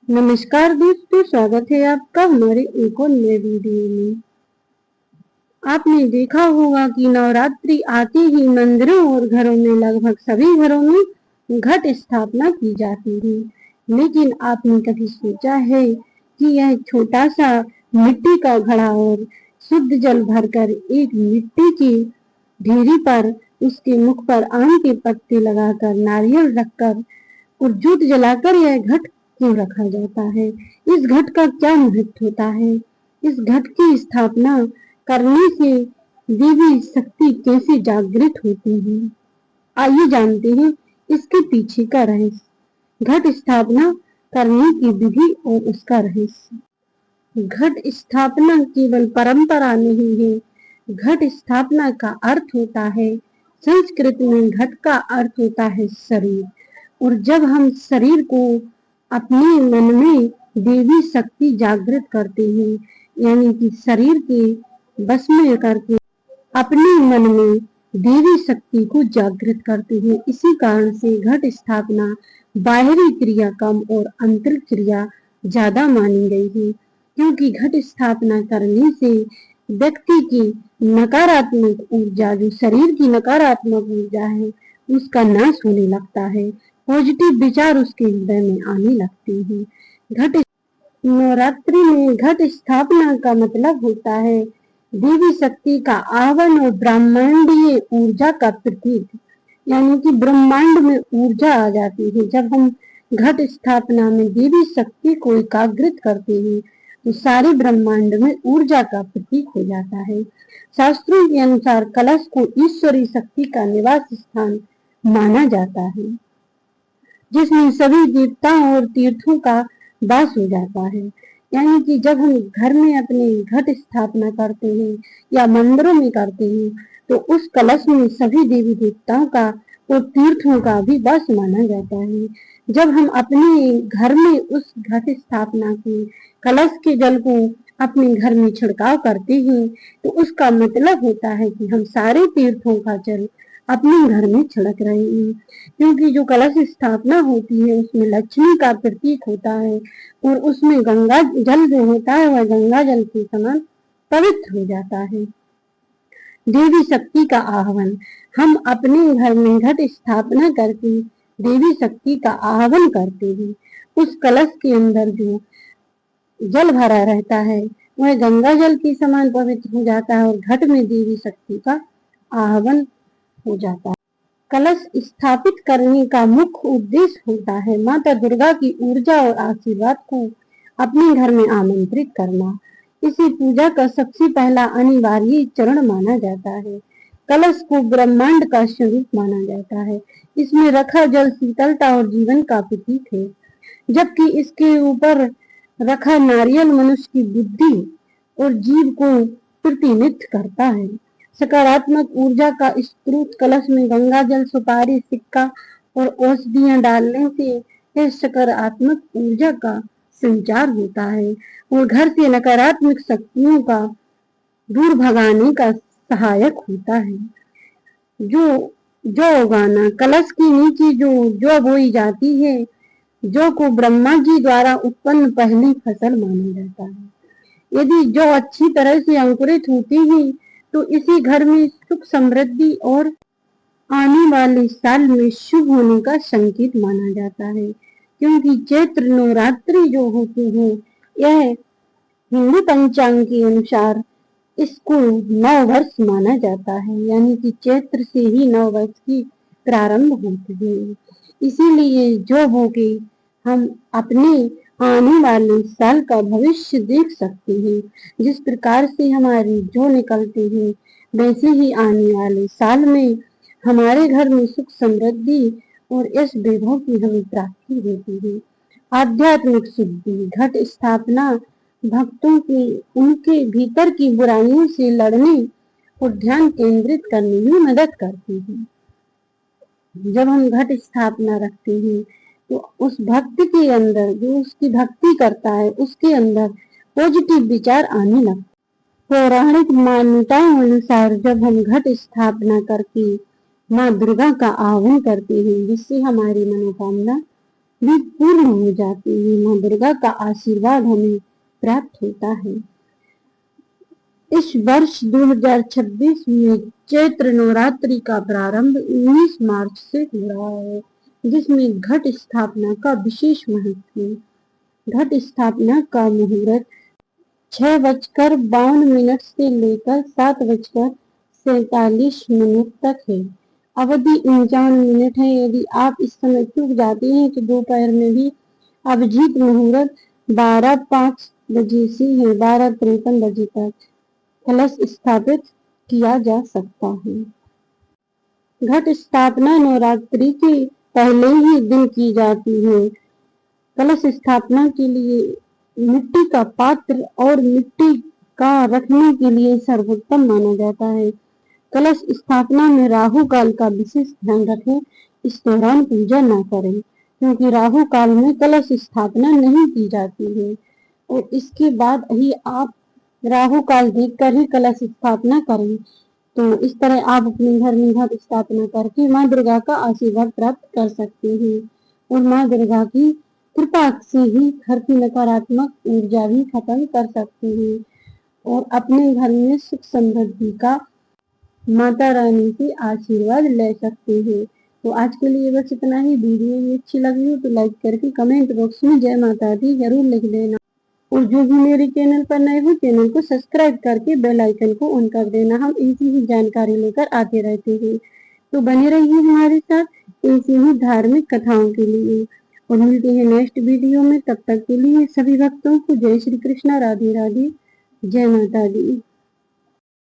नमस्कार दोस्तों, स्वागत है आपका हमारे एक और नए वीडियो में। आपने देखा होगा कि नवरात्रि आते ही मंदिरों और घरों में लगभग सभी घरों में घट स्थापना की जाती है। लेकिन आपने कभी सोचा है कि यह छोटा सा मिट्टी का घड़ा और शुद्ध जल भरकर एक मिट्टी की ढेरी पर उसके मुख पर आम के पत्ते लगाकर नारियल रखकर और जोत जलाकर यह घट क्यों रखा जाता है? इस घट का क्या महत्व होता है? इस घट की स्थापना करने से देवी शक्ति कैसे जागृत होती है? आइए जानते हैं इसके पीछे का रहस्य। घट स्थापना करने की विधि और उसका रहस्य। घट स्थापना केवल परंपरा नहीं है। घट स्थापना का अर्थ होता है, संस्कृत में घट का अर्थ होता है शरीर। और जब हम शरीर को अपने मन में देवी शक्ति जागृत करते हैं, यानी कि शरीर के बस में करके अपने मन में देवी शक्ति को जागृत करते हैं। इसी कारण से घट स्थापना बाहरी क्रिया कम और आंतरिक क्रिया ज्यादा मानी गई है, क्योंकि घट स्थापना करने से व्यक्ति की नकारात्मक ऊर्जा, जो शरीर की नकारात्मक ऊर्जा है, उसका नाश होने लगता है। पॉजिटिव विचार उसके हृदय में आने लगते हैं। घट नवरात्रि में घट स्थापना का मतलब होता है देवी शक्ति का आह्वान और ब्रह्मांडीय ऊर्जा का प्रतीक, यानी कि ब्रह्मांड में ऊर्जा आ जाती है। जब हम घट स्थापना में देवी शक्ति को एकाग्रित करते हैं तो सारे ब्रह्मांड में ऊर्जा का प्रतीक हो जाता है। शास्त्रों के अनुसार कलश को ईश्वरी शक्ति का निवास स्थान माना जाता है, जिसमें सभी देवताओं और तीर्थों का वास हो जाता है। यानी कि जब हम घर में अपने घट स्थापना करते हैं या मंदिरों में करते हैं तो उस कलश में सभी देवी देवताओं का और तीर्थों का भी वास माना जाता है। जब हम अपने घर में उस घट स्थापना के कलश के जल को अपने घर में छिड़काव करते हैं तो उसका मतलब होता है कि हम सारे तीर्थों का जल अपने घर में छिड़क रहे हैं, क्योंकि जो कलश स्थापना होती है उसमें लक्ष्मी का प्रतीक होता है और उसमें गंगा जल जो होता है वह गंगा जल के समान पवित्र हो जाता है। देवी शक्ति का आह्वान। हम अपने घर में घट स्थापना करके देवी शक्ति का आह्वान करते हैं। उस कलश के अंदर जो जल भरा रहता है वह गंगा जल के समान पवित्र हो जाता है और घट में देवी शक्ति का आह्वान हो जाता है। कलश स्थापित करने का मुख्य उद्देश्य होता है माता दुर्गा की ऊर्जा और आशीर्वाद को अपने घर में आमंत्रित करना। इसी पूजा का सबसे पहला अनिवार्य चरण माना जाता है। कलश को ब्रह्मांड का स्वरूप माना जाता है। इसमें रखा जल शीतलता और जीवन का प्रतीक है, जबकि इसके ऊपर रखा नारियल मनुष्य की बुद्धि और जीव को प्रतिनिधित्व करता है। सकारात्मक ऊर्जा का स्रोत। कलश में गंगा जल, सुपारी, सिक्का और औषधियां डालने से यह सकारात्मक ऊर्जा का संचार होता है और घर से नकारात्मक शक्तियों का दूर भगाने का सहायक होता है। जौ उगाना। कलश के नीचे जो जौ बोई जाती है, जौ को ब्रह्मा जी द्वारा उत्पन्न पहली फसल माना जाता है। यदि जौ अच्छी तरह से अंकुरित होती है तो इसी घर में सुख समृद्धि और आने वाले साल में शुभ होने का संकेत माना जाता है, क्योंकि चैत्र नवरात्रि जो होती है यह हिंदू पंचांग के अनुसार इसको नव वर्ष माना जाता है, यानी कि चैत्र से ही नव वर्ष की प्रारंभ होती है। इसीलिए जो होके हम अपने आने वाले साल का भविष्य देख सकते हैं। जिस प्रकार से हमारी जो निकलते हैं वैसे ही आने वाले साल में हमारे घर में सुख समृद्धि और यश वैभव की हमें प्राप्ति होती है। आध्यात्मिक शुद्धि। घट स्थापना भक्तों की उनके भीतर की बुराइयों से लड़ने और ध्यान केंद्रित करने में मदद करती है। जब हम घट स्थापना रखते हैं तो उस भक्त के अंदर, जो उसकी भक्ति करता है, उसके अंदर पॉजिटिव विचार आने लगते। पौराणिक मान्यताओं अनुसार जब हम घट स्थापना करके माँ दुर्गा का आह्वान करते हैं, जिससे हमारी मनोकामना भी पूर्ण हो जाती है। माँ दुर्गा का आशीर्वाद हमें प्राप्त होता है। इस वर्ष 2026 में चैत्र नवरात्रि का प्रारंभ 19 मार्च से हो रहा है, जिसमें घट स्थापना का विशेष महत्व है। घट स्थापना का मुहूर्त 6:52 से लेकर 7:47 तक है। अवधि 51 मिनट है। यदि आप इस समय चूक जाते हैं तो दोपहर में भी अभिजीत मुहूर्त 12:05 बजे से है 12:53 बजे तक कलश स्थापित किया जा सकता है। घट स्थापना नवरात्रि के पहले ही दिन की जाती है। कलश स्थापना के लिए मिट्टी का पात्र और मिट्टी का रखने के लिए सर्वोत्तम माना जाता है। कलश स्थापना में राहु काल का विशेष ध्यान रखें। इस दौरान पूजा न करें, क्योंकि राहु काल में कलश स्थापना नहीं की जाती है और इसके बाद ही आप राहु काल देखकर ही कलश स्थापना करें। तो इस तरह आप अपने घर में घट स्थापना करके माँ दुर्गा का आशीर्वाद प्राप्त कर सकते हैं और माँ दुर्गा की कृपा से ही घर की नकारात्मक ऊर्जा भी खत्म कर सकते हैं और अपने घर में सुख समृद्धि का माता रानी से आशीर्वाद ले सकते हैं। तो आज के लिए बस इतना ही। वीडियो भी अच्छी लगी हो तो लाइक करके कमेंट बॉक्स में जय माता दी जरूर लिख देना और जो भी मेरे चैनल पर नए हो चैनल को सब्सक्राइब करके बेल आइकन को ऑन कर देना। हम ऐसी ही जानकारी लेकर आते रहते हैं, तो बने रहिए हमारे साथ ऐसी ही धार्मिक कथाओं के लिए और मिलते हैं नेक्स्ट वीडियो में। तब तक के लिए सभी भक्तों को जय श्री कृष्णा, राधे राधे, जय माता दी।